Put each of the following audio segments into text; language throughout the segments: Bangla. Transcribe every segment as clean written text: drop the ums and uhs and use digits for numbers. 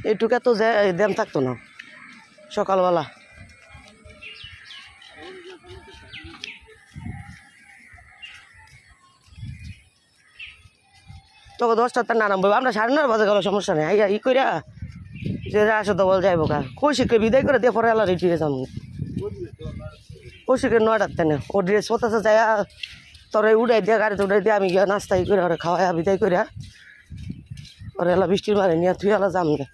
এইটুকু তো দেন থাকতো না সকালবেলা। তোকে 10টার না নামবো, আমরা 9:30 বাজে গেল, সমস্যা নেই। ই কইরা যে আসো তো বল যাইব কা কৌশিককে বিদায় করে দিয়ে পরে এলা রেডি হয়ে যাবো। কৌশিকের 9টার তেনে ও ড্রেস পতাছে যাই তোর উড়াই দিয়ে গাড়িতে উড়াই দিয়ে আমি গিয়ে নাস্তা ই করে ওরা খাওয়াই বিদায় করিয়া ওরা এলা বৃষ্টির মারে নিয়ে তুই এলা যাম গে।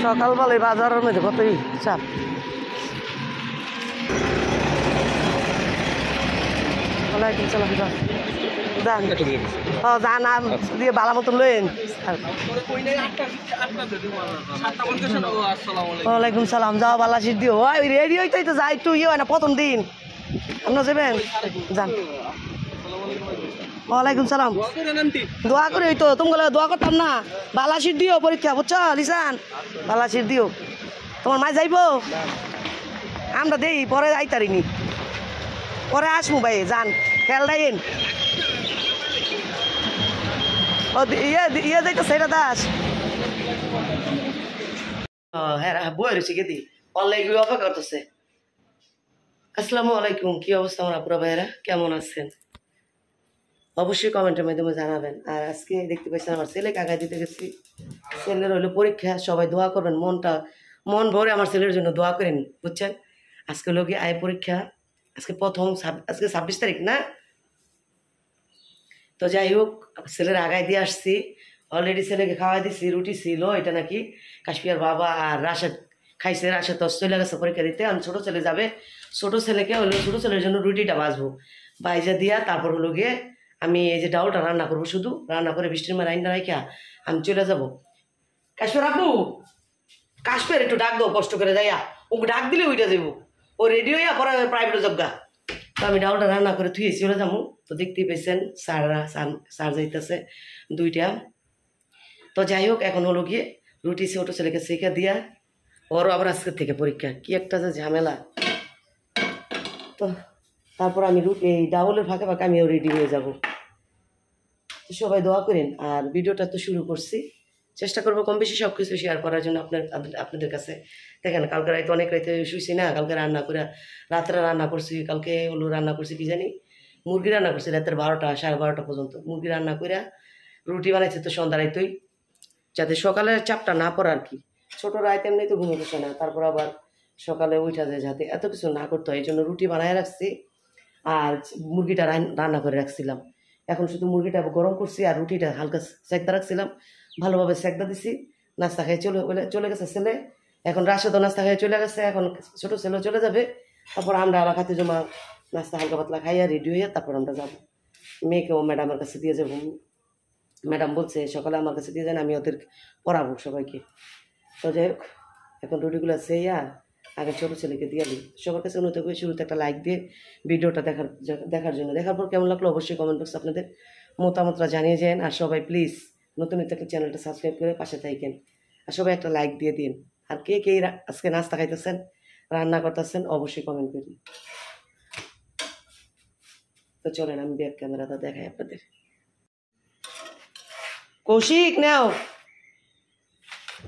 সকালবেলায় বাজারের মধ্যে কতই চাপ। ওয়ালাইকুম সালাম। যান দিয়ে বালা মতো লইন। ওয়ালাইকুম সালাম। যাও বালা সিট দিও। ওই রেডি হইতেই তো যাই, একটু ইয়ে হয় না প্রথম দিন। আপনার যাবেন যান। ওয়ালাইকুম সালাম। দোয়া করে হইতো তোমাকে দোয়া করতাম না। বালা সিট দিও পরীক্ষা, বুঝছো লিসান? বালা সিট দিও। তোমার মায় যাইব? আমরা দেই পরে আইতারিনি, পরে আসবো ভাই। যান খেয়াল রাখেন। ও ইয়ে যাইতো সেটা দাস। হ্যাঁ বই রয়েছে কেদি অনলাইন অপেক্ষা করতেছে। আসসালামু আলাইকুম। কি অবস্থা আমার আপুরা ভাইয়েরা, কেমন আছেন? অবশ্যই কমেন্টের মাধ্যমে জানাবেন। আর আজকে দেখতে পাচ্ছেন আমার ছেলেকে আগায় দিতে গেছি। ছেলের হইলো পরীক্ষা, সবাই দোয়া করবেন। মন ভরে আমার ছেলের জন্য দোয়া করেন, বুঝছেন? আজকে হলো কি আয় পরীক্ষা, আজকে আজকে 26 তারিখ না? তো যাই হোক ছেলের আগায় দিয়ে আসছি। অলরেডি ছেলেকে খাওয়াই দিচ্ছি, রুটি ছিল, এটা নাকি কাশ্মীর বাবা আর রাশেদ খাইছে। রাশেদ তো চলে গেছে পরীক্ষা দিতে। আমি ছোটো ছেলে যাবে, ছোটো ছেলেকে হলো ছোটো ছেলের জন্য রুটিটা বাজবো, বাইজা দিয়া তারপর হলো গিয়ে আমি এই যে ডাউলটা রান্না করবো। শুধু রান্না করে বৃষ্টির মার আইনটা রাখা আমি চলে যাবো। কাশ্মীর আপু, কাশ্মীর একটু ডাক দাও কষ্ট করে যাইয়া, ওকে ডাক দিলে ওইটা যাবো। ও রেডি হইয়া পরে প্রাইভেটে জগা। তো আমি ডাউলটা রান্না করে থুয়ে চলে যাবো। তো দেখতেই পেয়েছেন সার যাইতেছে 2টা। তো যাই হোক এখন হলো গিয়ে রুটি ছোটো ছেলেকে শেখা দিয়া, ওরও আবার আজকের থেকে পরীক্ষা, কি একটা যে ঝামেলা। তো তারপর আমি এই ডাউলের ফাঁকে ফাঁকে আমিও রেডি হয়ে যাব। সবাই দোয়া করেন। আর ভিডিওটা তো শুরু করছি, চেষ্টা করবো কম বেশি সব কিছু শেয়ার করার জন্য আপনাদের কাছে। দেখেন কালকে রাইতে অনেক রাইতে শুইছি না, কালকে রান্না করে রাত্রে রান্না করছি। কালকে হলো রান্না করছি কি জানি, মুরগি রান্না করছি রাতের 12টা 12:30 পর্যন্ত মুরগি রান্না করে রুটি বানাইছি। তো সন্ধ্যা রাইতেই যাতে সকালের চাপটা না পড়ে আর কি। ছোটো রাইতে এমনি তো ঘুমে বসে না, তারপর আবার সকালে উঠা যায় যাতে এত কিছু না করতে হয়, এই জন্য রুটি বানায় রাখছি। আর মুরগিটা রান্না করে রাখছিলাম। এখন শুধু মুরগিটা গরম করছি আর রুটিটা হালকা সেকদা রাখছিলাম, ভালোভাবে সেকদা দিছি। নাস্তা খেয়ে চলে গেছে ছেলে। এখন রাশেদও নাস্তা খেয়ে চলে গেছে, এখন ছোটো ছেলেও চলে যাবে। তারপর আমরা আবার খাতে জমা নাস্তা হালকা পাতলা খাইয়া রেডি হইয়া তারপর আমরা যাবো। মেয়েকেও ম্যাডামের কাছে দিয়ে যাবো। ম্যাডাম বলছে সকালে আমার কাছে দিয়ে যান, আমি ওদের পড়াবো সবাইকে। তো যাই হোক এখন রুটিগুলো সেইয়া আগে ছোটো ছেলেকে দিয়ে দিই। সবার কাছে অনুরোধ করি শুরুতে একটা লাইক দিয়ে ভিডিওটা দেখার জন্য। দেখার পর কেমন লাগলো অবশ্যই কমেন্ট বক্সে আপনাদের মতামতটা জানিয়ে যান। আর সবাই প্লিজ নতুন থেকে চ্যানেলটা সাবস্ক্রাইব করে পাশে থাকেন। আর সবাই একটা লাইক দিয়ে দিন। আর কে কে আজকে নাস্তা খাইতেছেন, রান্না করতেছেন অবশ্যই কমেন্ট করুন। তো চলেন আমি ব্যাক ক্যামেরাটা দেখাই আপনাদের। কৌশিক নাও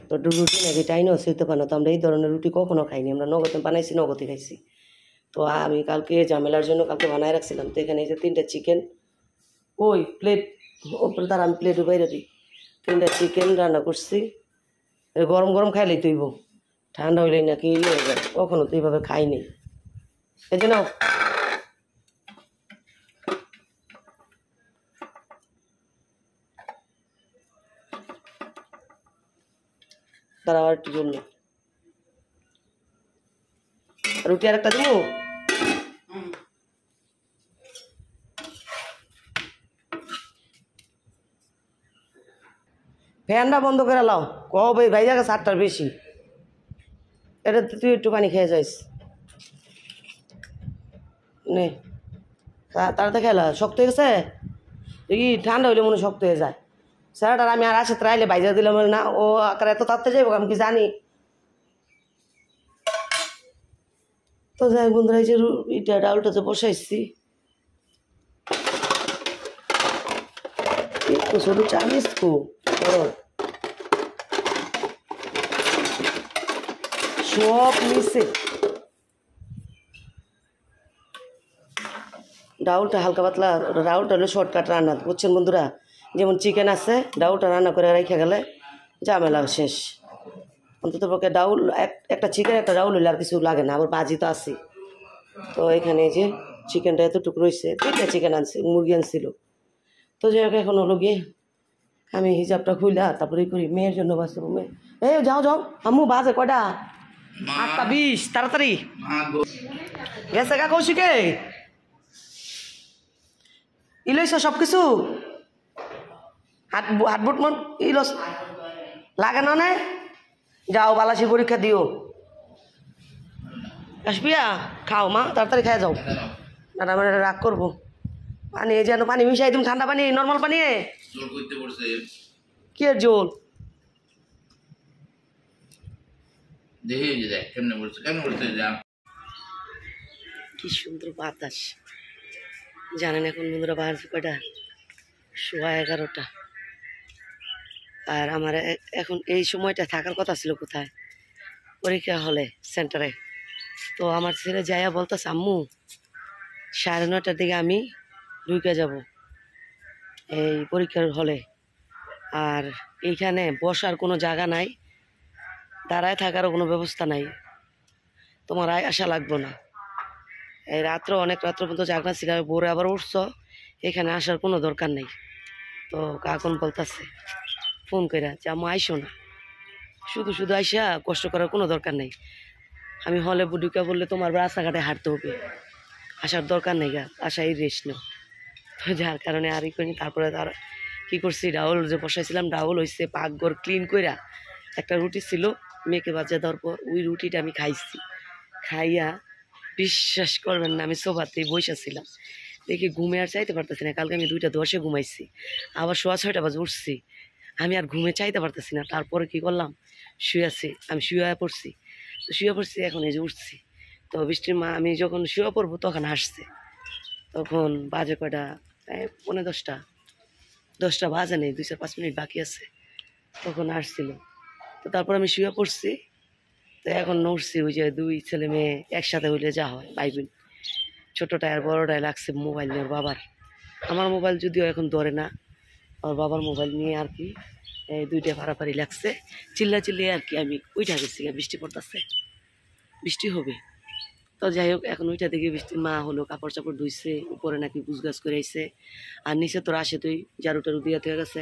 তো রুটি নাকি টাইনও সেতে পানো। তো আমরা এই ধরনের রুটি কখনো খাইনি, আমরা নগদে বানাইছি, নগদে খাইছি। তো আমি কালকে ঝামেলার জন্য কালকে বানায় রাখছিলাম। তো এখানে এই যে 3টা চিকেন, ওই প্লেট ওপরে তার আমি প্লেট বাইরে দিই। 3টা চিকেন রান্না করছি। গরম গরম খাইলেই তুইব, ঠান্ডা হইলেই নাকি ইয়ে হয়ে যায়। কখনো তো এইভাবে খাইনি, এই জন্য তারা আর একটু জন্য রুটি আর একটা দিব। ফ্যানটা বন্ধ করে লাও, কবে ভাই জায়গা 7টার বেশি। এটা তুই একটু পানি খেয়ে যাইস নে, তাড়াতাড়ি খেলা শক্ত হয়ে গেছে। ই ঠান্ডা হইলে মনে শক্ত হয়ে যায়। স্যারটার আমি আর আসে আইলে বাইজা দিলাম না, ও আকার এত তাড়াতাড়ি যাইব আমি কি জানি। তো যাই বন্ধুরা এই যে এটা ডাউলটা তো বসাইছি, তো ছোট চামিচ কো সব নিচে। ডাউলটা হালকা পাতলা, ডাউলটা হলো শর্টকাট রান্না, বুঝছেন বন্ধুরা? যেমন চিকেন আছে, ডাউলটা রান্না করে রেখে গেলে ঝামেলা শেষ। অন্তত পক্ষে ডাউল একটা চিকেন একটা ডাউল হইলে আর কিছু লাগে না, আবার বাজি তো আছে। তো এখানে যে চিকেনটা এতটুকু রয়েছে, 3টা চিকেন আনছে, মুরগি আনছিল। তো যাই হোক এখন হলো গিয়ে আমি হিজাবটা খুইলা তারপরে করি মেয়ের জন্য বাঁচবো। মেয়ে এই যাও যাও আম্মু, বাজে কয়টা? 8:20, তাড়াতাড়ি গেছে গা কৌশিকে ইলইছ সব কিছু। হাটবুট মন ইলস লাগে না নে, যাও বালাসি পরীক্ষা দিও। আসবিয়া খাও মা, তাড়াতাড়ি খাই যাও, দাদা আমার রাগ করবো। পানি যেন পানি মিশাই তুমি, ঠান্ডা পানি নর্মাল পানি কি এর জোল? কি সুন্দর বাতাস জানেন। এখন বন্ধুরা বাজে কয়টা? 11:15। আর আমার এখন এই সময়টা থাকার কথা ছিল কোথায়? পরীক্ষা হলে, সেন্টারে। তো আমার ছেলে যাইয়া বলতেছে আম্মু 9:30টার দিকে আমি ঢুকে যাব এই পরীক্ষার হলে। আর এইখানে বসার কোনো জায়গা নাই, দাঁড়ায় থাকারও কোনো ব্যবস্থা নাই, তোমার আসা লাগবো না। এই রাত্র অনেক রাত্র পর্যন্ত জাগনা ছিল, ভোরে আবার উঠছো, এখানে আসার কোনো দরকার নেই। তো কাকুন বলতেছে ফোন করে যে আম্মু আইসো না, শুধু শুধু আইসা কষ্ট করার কোনো দরকার নেই। আমি হলে বুডুকা বললে তোমার রাস্তাঘাটে হাঁটতে হবে, আসার দরকার নেই, গা আসাই রেস্ট নেও। তো যার কারণে আর ই করিনি। তারপরে তার কী করছি, ডাউল যে বসাইছিলাম, ডাউল হয়েছে পাকঘর ক্লিন কইরা। একটা রুটি ছিল মেয়েকে বাজা দেওয়ার পর, ওই রুটিটা আমি খাইছি। খাইয়া বিশ্বাস করবেন না, আমি সোফাতেই বসেছিলাম, দেখি ঘুমে আর চাইতে পারতেছি না। কালকে আমি 2:10 ঘুমাইছি, আবার 6:30 বাজে উঠছি, আমি আর ঘুমে চাইতে পারতেছি না। তারপরে কি করলাম, শুয়েছি, আমি শুয়ে পড়ছি। তো শুয়ে পড়ছি, এখন এই যে উঠছি। তো বৃষ্টির মা আমি যখন শুয়ে পড়বো তখন হাসছে। তখন বাজে কয়টা, 9:45, 10টা বাজে নেই, 2-5 মিনিট বাকি আছে, তখন আসছিল। তো তারপর আমি শুয়ে পড়ছি। তো এখন নড়ছি, ওই যে 2 ছেলে মেয়ে একসাথে হইলে যা হয়, ভাই বোন, ছোটোটায় আর বড়োটায় লাগছে মোবাইল নিয়ে। বাবার, আমার মোবাইল যদিও এখন ধরে না, আমার বাবার মোবাইল নিয়ে আর কি এই 2টা পারাপারি লাগছে, চিল্লা চিল্লিয়ে আর কি। আমি ওইটা গেছি, বৃষ্টি পড়তেছে, বৃষ্টি হবে। তো যাই হোক, এখন ওইটা দেখে বৃষ্টির মা হলো কাপড় চাপড় ধুইছে, উপরে নাকি গুছগাছ করে আইছে, আর নিচে তো আসে তুই ঝাড়ু টাড়ু দিয়ে থেকে গেছে,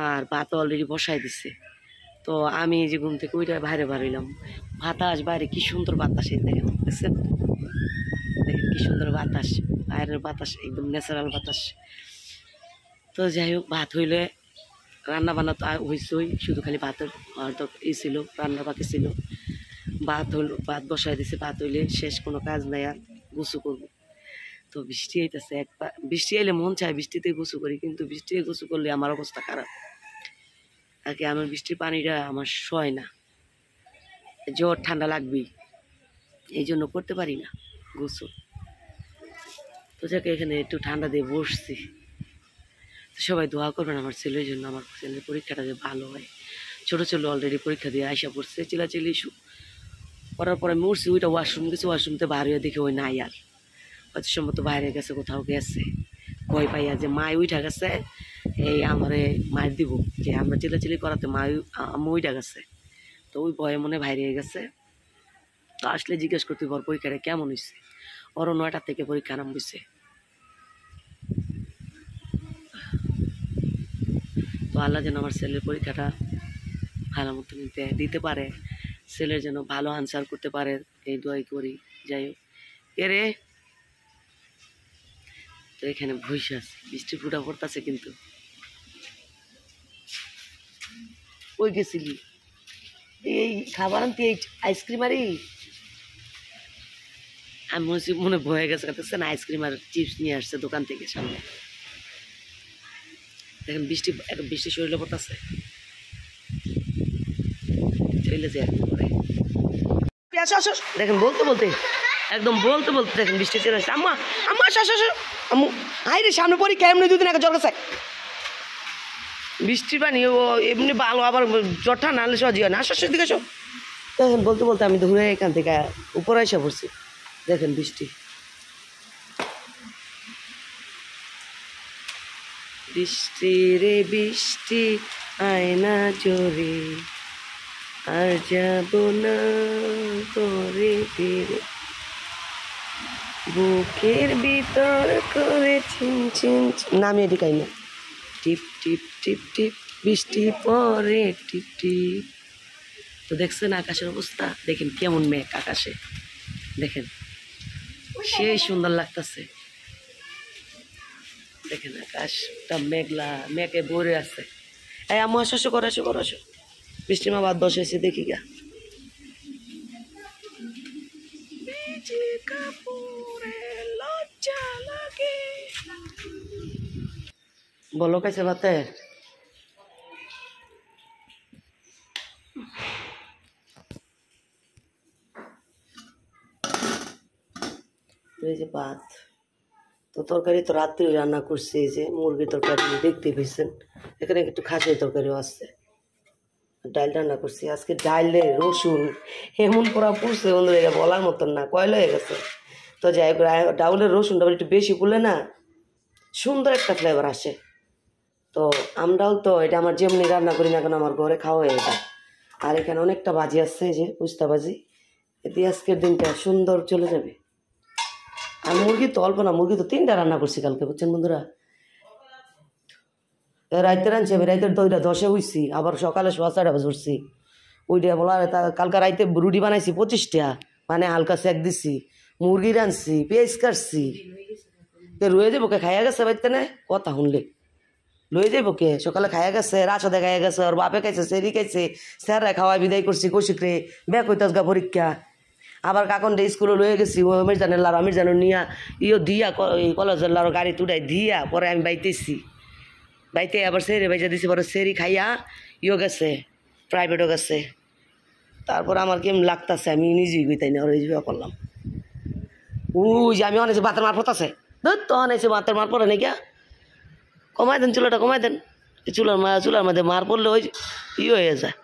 আর ভাত অলরেডি বসাই দিছে। তো আমি এই যে ঘুম থেকে ওইটা বাইরে বাড়াইলাম, বাতাস বাইরে কি সুন্দর বাতাস, এই দেখেন, দেখছেন, দেখেন কি সুন্দর বাতাস, বাইরের বাতাস একদম ন্যাচারাল বাতাস। তো যাই হোক, ভাত হইলে রান্না বান্না তো হয়েছই, শুধু খালি ভাতের হয়তো ই ছিল, রান্না বাকি ছিল। ভাত হইল, ভাত বসাই দিছে, ভাত হইলে শেষ, কোনো কাজ নাই, আর গুছু করবো। তো বৃষ্টি আইতেছে, একবার বৃষ্টি আইলে মন চায় বৃষ্টিতে গুছু করি, কিন্তু বৃষ্টি গুছু করলে আমার অবস্থা খারাপ আর কি। আমার বৃষ্টির পানিটা আমার সয় না, জ্বর ঠান্ডা লাগবেই, এই জন্য করতে পারি না গোসল। তো যাকে এখানে একটু ঠান্ডা দিয়ে বসছি। সবাই দোয়া করবেন আমার ছেলের জন্য, আমার ছেলের পরীক্ষাটা যে ভালো হয়। ছোটো ছেলে অলরেডি পরীক্ষা দিয়ে আইসা পড়ছে, চিলাচিলি করার পরে আমি উঠছি, ওইটা ওয়াশরুম গেছে, ওয়াশরুমতে বাইরে হয়ে দেখে ওই নাই, আর হয়তো সম্ভবত বাইরে গেছে, কোথাও গেছে, ভয় পাইয়া যে মায় উঠা গেছে, এই আমারে মায়ের দিব, যে আমরা চিলাচিলি করাতে আম্মু উঠা গেছে। তো ওই ভয়ে মনে বাইরে গেছে। তো আসলে জিজ্ঞেস করতে ওর পরীক্ষাটা কেমন হয়েছে, ওরও 9টা থেকে পরীক্ষা আরম্ভ হয়েছে। তো আল্লাহ যেন আমার ছেলের পরীক্ষাটা ভালো মতো দিতে পারে, ছেলের যেন ভালো আনসার করতে পারে, এই দোয়াই করি। যাই হোক, এরে তো এখানে বসে আছে, বৃষ্টি ফুটা পড়তেছে, কিন্তু ওই গেছিলি এই খাবার আনতে, এই আইসক্রিম আরই আমি মনে ভয়ে গেছে, না আইসক্রিম আর চিপস নিয়ে আসছে দোকান থেকে সামনে। দেখেন বৃষ্টি, বৃষ্টি শরীরে পড়তেছে, চলে যায় পরে। দেখেন বলতে বলতে, একদম বলতে বলতে দেখেন বৃষ্টি চলে আসছে। আম্মা আম্মা আসো আসো আম্মু, হাই রে সামনে পরীক্ষা, এমনি 2 দিন আগে জ্বর গেছে। বৃষ্টি পানি ও এমনি ভালো, আবার জটা নাহলে সজিও না। আসো দিকে আসো। দেখেন বলতে বলতে আমি ঘুরে এখান থেকে উপরে এসে পড়ছি। দেখেন বৃষ্টি, বৃষ্টি রে বৃষ্টি আয়না জোরে, আর যাব না করে ফিরে, বুকের ভিতর করে চিন চিন। নামে এদিকাই না। টিপ টিপ টিপ টিপ বৃষ্টি পরে টিপ টিপ। তো দেখছেন আকাশের অবস্থা, দেখেন কেমন মেঘ আকাশে, দেখেন সেই সুন্দর লাগতেছে। দেখেন আকাশটা মেঘলা, মেঘে ভরে আছে। এই আমার আসো করে আসো করে আসো, বৃষ্টি মা বাদ বসেছে দেখি গা। বলো কাছে ভাতে এই যে ভাত, তো তরকারি তো রাত্রে রান্না করছি। এই যে মুরগির তরকারি দেখতে পেয়েছেন, এখানে একটু খাসির তরকারিও আছে। ডাল রান্না করছি আজকে, ডালে রসুন এমন পোড়া পুড়ছে বন্ধুরা, এটা বলার মতন না, কয়লা হয়ে গেছে। তো যাই হোক, ডাউলের রসুনটা একটু বেশি পুড়লে না সুন্দর একটা ফ্লেভার আসে। তো আমরাও তো এটা আমার যেমনি রান্না করি না কেন আমার ঘরে খাওয়া হয়ে যায়। আর এখানে অনেকটা ভাজি আসছে, যে উস্তা ভাজি, এতে আজকের দিনটা সুন্দর চলে যাবে। আর মুরগি তো অল্প না, মুরগি তো 3টা রান্না করছি কালকে, বুঝছেন বন্ধুরা। রাইতে রাঁধছি আমি, রাইতের তো ওইটা 10-এ হইছি, আবার সকালে 4:30 বাজে উঠছি। ওইটা বলা কালকে রাইতে রুটি বানাইছি 25টা, মানে হালকা সেক দিছি, মুরগি রাঁধছি, পেঁয়াজ কাটছি। রয়ে যাবো কে, খাইয়া গেছে বাড়িতে না কথা শুনলে, লয়ে যাবো কে, সকালে খাইয়া গেছে, রাশদে খাইয়া গেছে, ওর বাপে খাইছে, সেরি খাইছে, স্যাররা খাওয়াই বিদায় করছি কৌশিক রে, ব্যাক হইতাস গা পরীক্ষা। আবার কাকন ডে স্কুলে লয়ে গেছি, ও আমির লারো নিয়া দিয়া কলেজের লারো গাড়ি তুড়াই দিয়া, পরে আমি বাইতেছি, বাইতে আবার সেরি বাইজা দিছি, পরে সেরি খাইয়া গেছে প্রাইভেটও গেছে। তারপর আমার কেমন লাগতেছে আমি নিজেই গইতাই না, ওর এই করলাম। ওই যে আমি অনেক বাতের মারফত আছে, তো অনেক বাতের মার পরে নাকি, কমাই দেন চুলাটা, কমাই দেন। চুলার মধ্যে মার পড়লে ওই হয়ে যায়।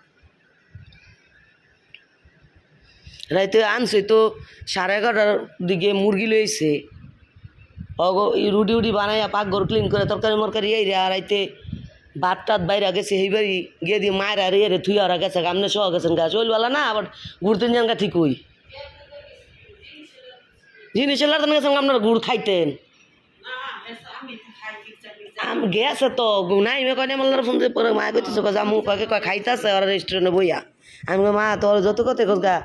রাইতে আনছে তো 11:30টার দিকে মুরগি লইছে, রুটি উটি বানাইয়া পাকঘর ক্লিন করে তরকারি মরকারি এই রে। রাইতে ভাত টাত বাইরে গেছে, সেইবারই গিয়ে দিয়ে মায়ের আর রে থুই আর গেছে, গামনে সহ গেছেন গা, চলবেলা না আবার ঘুরতেন যান গা, ঠিক হই জিনিসের লাড়তেন গেছেন আপনারা গুড় খাইতেন। আমি গেছে তো নাই মে কয় আমার ফোন দিয়ে পরে মা কইতেছে জামু কয়ে কয় খাইতেছে ওরা রেস্টুরেন্টে বইয়া। আমি মা তোর যত কথা গা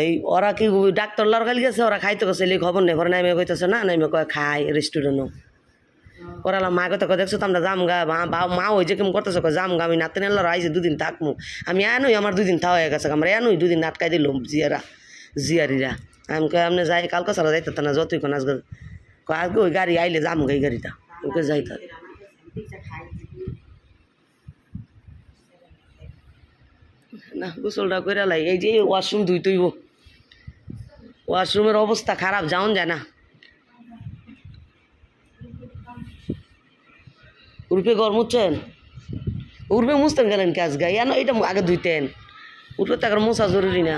এই ওরা কি ডাক্তার লার খালি গেছে, ওরা খাইতে গেছে খবর নেই, পরে নাইমে কইতেছে না, নাইমে কয় খাই রেস্টুরেন্টও। ওরা মা কথা দেখছো তো আমরা জাম গা, মা ওই যে কেমন করতেছে জাম গা, আমি নাতে নেলার আইসি 2 দিন থাকবো। আমি এনই আমার 2 দিন থাওয়া হয়ে গেছে, আমরা এনই 2 দিন আটকাই দিল জিয়ারিরা। আমি কয় আপনি যাই কালকে ছাড়া যাইতে না, যতই কোন আজকে আজকে ওই গাড়ি আইলে যাম গা, এই গাড়িটা ওকে যাইতে না। গোসলটা করে লাই, এই যে ওয়াশরুম ধুই তুইব, ওয়াশরুমের অবস্থা খারাপ, যাওন যায় না। উর্ফে ঘর মুছছেন, উর্ফে মুছতেন গেলেন কাজ গাই না, এটা আগে ধুইতেন, উর্ফে তো এখন মোছা জরুরি না।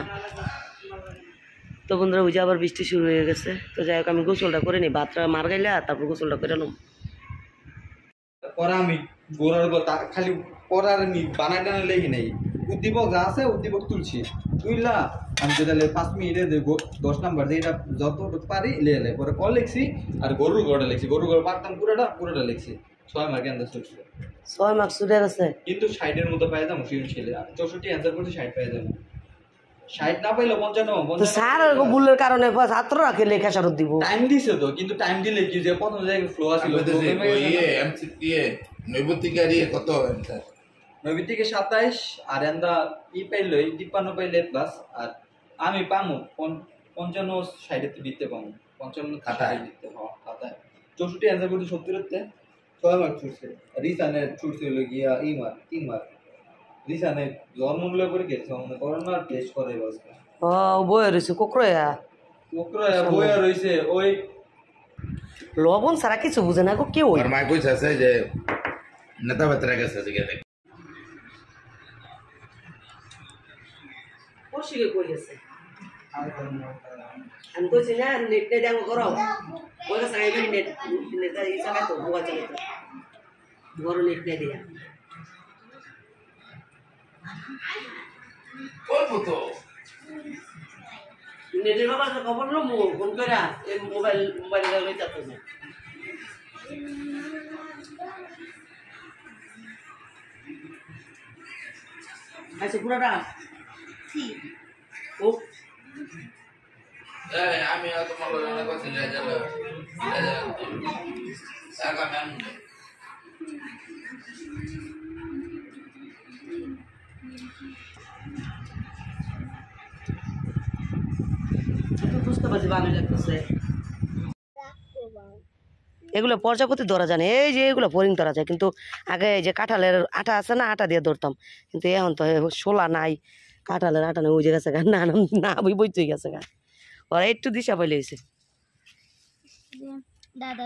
তো বন্ধুরা ওই যে আবার বৃষ্টি শুরু হয়ে গেছে। তো যাই হোক আমি গোসলটা করে নিই, ভাতটা মার গাইলা তারপর গোসলটা করে নিলাম। আমি গোড়ার খালি পড়ার বানাই টানা লেগে নেই, উদ্দীপক যা আছে উদ্দীপক তুলছি, তুইলা আমি তো তাহলে 5 মিনিটে 10 নাম্বার দিয়ে এটা যত পারি লে পরে কল লিখছি, আর গরুর গড়া লিখছি, গরুর গড় পারতাম পুরোটা লিখছি। 6 মার্ক অ্যান্সার করছি, 6 মার্ক ছুটে গেছে, কিন্তু 60-এর মতো পাই যাবো সৃজনশীলে। 64 অ্যান্সার করছি, 60 পাই যাবো, 60 না পাইলে 55। স্যার ভুলের কারণে ছাত্ররা কে লেখা সারত দিব, টাইম দিছে তো, কিন্তু টাইম দিলে কি যে প্রথম জায়গায় ফ্লো আছিল, নৈবতিকারি কত অ্যান্সার, নৈবিত্তিকে 27 আর এন্দা পাইল 53 পাইলে প্লাস, আর আমি পামু 55 60 দিতে পামু, 55 খাতায় দিতে খাতায় 64 অ্যান্সার করতে 70 তে 6 মার্ক ছুটছে। রিসানের ছুটছে হলো গিয়া মার্ক 3 মার্ক। রিসানে জন্মমূল্য করে গেছে মানে করোনার টেস্ট করে বসে, বই রয়েছে কোকরয়া বইয়া রইছে ওই লবণ ছাড়া কিছু বুঝে না গো কেউ। আর মাই কইছে আছে যে নেতা বাতরা গেছে দিকে দেখ কৌশিকে কই গেছে আমি কইছি না নেট নেট দেখো করো ওই কাছে আইবেন নেট নেট এই চালায় তো বুয়া চালায় তো বড় নেট নেট দিয়া করবো তো নেটের বাবার খবর লো মো ফোন করে এই মোবাইল লইতে তো না আচ্ছা পুরাটা ঠিক ও আমি তোমার অনেক কথা যাবে আগামী বুঝতে পারছি ভালো লাগতেছে এগুলো প্রজাপতি ধরা জানে এই যে এগুলো ফরিং ধরা যায় কিন্তু আগে যে কাঁঠালের আটা আছে না আটা দিয়ে ধরতাম কিন্তু এখন তো শোলা নাই কাঁঠালের আটা নেই ওই যে গেছে গা না না বই বইতে গেছে গা ওরা একটু দিশা পাইলে দাদা